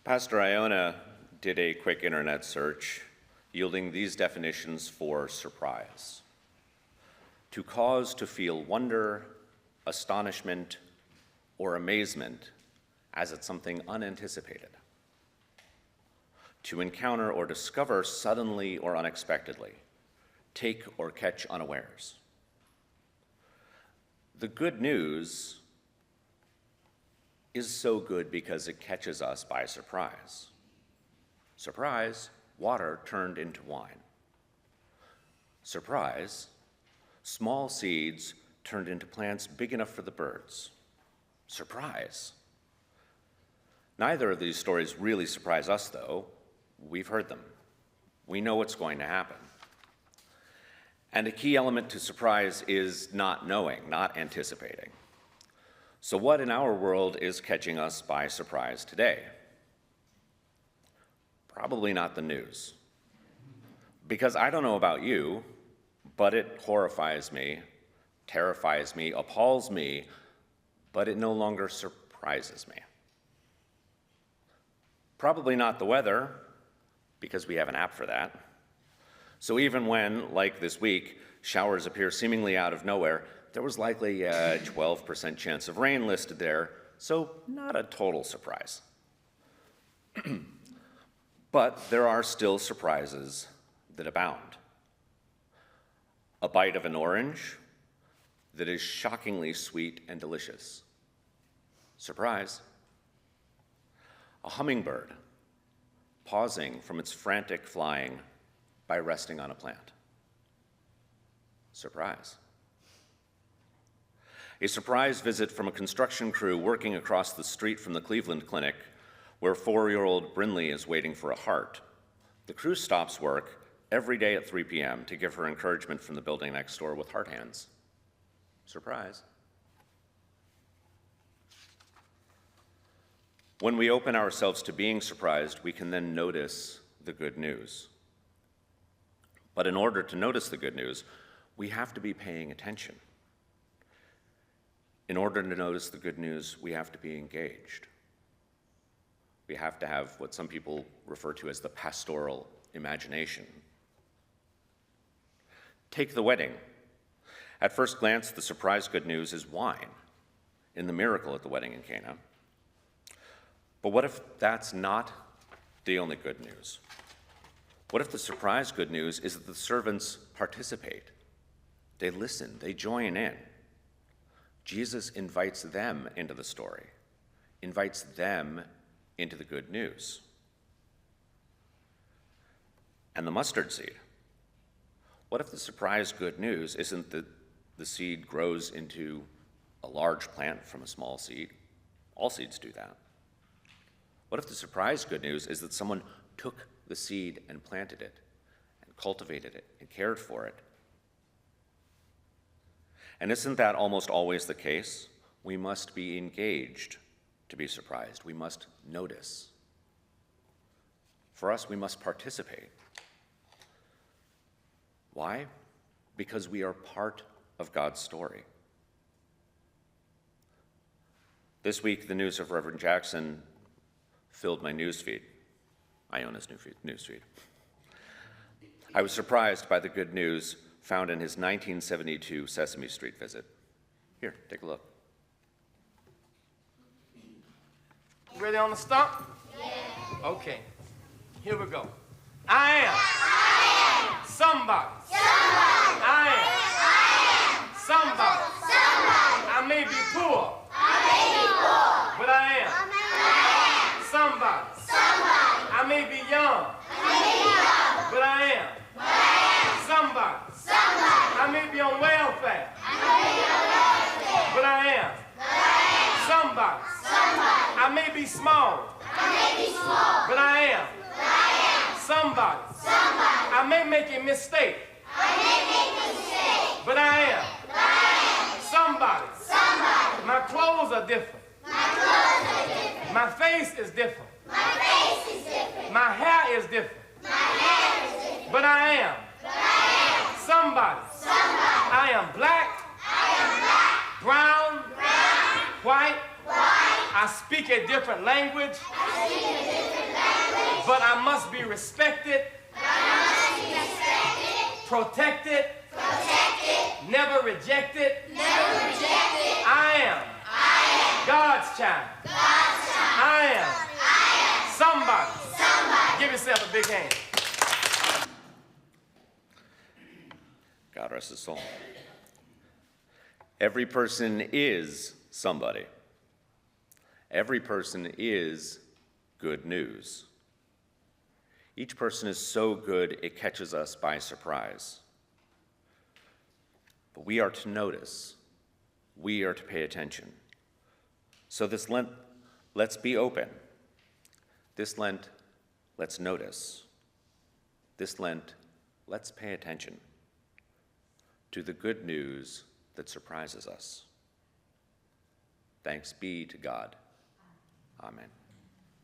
Pastor Iona did a quick internet search, yielding these definitions for surprise: to cause to feel wonder, astonishment, or amazement as at something unanticipated. To encounter or discover suddenly or unexpectedly, take or catch unawares. The good news is so good because it catches us by surprise. Surprise, water turned into wine. Surprise, small seeds turned into plants big enough for the birds. Surprise. Neither of these stories really surprise us, though. We've heard them. We know what's going to happen. And a key element to surprise is not knowing, not anticipating. So what in our world is catching us by surprise today? Probably not the news. Because I don't know about you, but it horrifies me, terrifies me, appalls me, but it no longer surprises me. Probably not the weather, because we have an app for that. So even when, like this week, showers appear seemingly out of nowhere, there was likely a 12% chance of rain listed there, so not a total surprise. But there are still surprises that abound. A bite of an orange that is shockingly sweet and delicious. Surprise. A hummingbird pausing from its frantic flying by resting on a plant. Surprise. A surprise visit from a construction crew working across the street from the Cleveland Clinic, where 4-year-old Brinley is waiting for a heart. The crew stops work every day at 3 p.m. to give her encouragement from the building next door with heart hands. Surprise. When we open ourselves to being surprised, we can then notice the good news. But in order to notice the good news, we have to be paying attention. In order to notice the good news, we have to be engaged. We have to have what some people refer to as the pastoral imagination. Take the wedding. At first glance, the surprise good news is wine in the miracle at the wedding in Cana. But what if that's not the only good news? What if the surprise good news is that the servants participate? They listen, they join in. Jesus invites them into the story, invites them into the good news. And the mustard seed. What if the surprise good news isn't that the seed grows into a large plant from a small seed? All seeds do that. What if the surprise good news is that someone took the seed and planted it and cultivated it and cared for it? And isn't that almost always the case? We must be engaged to be surprised. We must notice. For us, we must participate. Why? Because we are part of God's story. This week, the news of Reverend Jackson filled my newsfeed, Iona's newsfeed. I was surprised by the good news found in his 1972 Sesame Street visit. Here, take a look. Ready on the stump? Yeah. Okay, here we go. I am somebody. I am somebody. I may be poor. But I am somebody. I may be young. But I am somebody. I may be on welfare. But I am somebody. I may be small. But I am somebody. I may make a mistake. But I am somebody. My clothes are different. My face is different. My hair is different. But I am somebody. I am black, brown, white. I speak a different language. But I must be respected, protected, never rejected. I am God's child. I am somebody. Give yourself a big hand. God rest his soul. Every person is somebody. Every person is good news. Each person is so good it catches us by surprise. But we are to notice. We are to pay attention. So this Lent, let's be open. This Lent, let's notice. This Lent, let's pay attention to the good news that surprises us. Thanks be to God. Amen.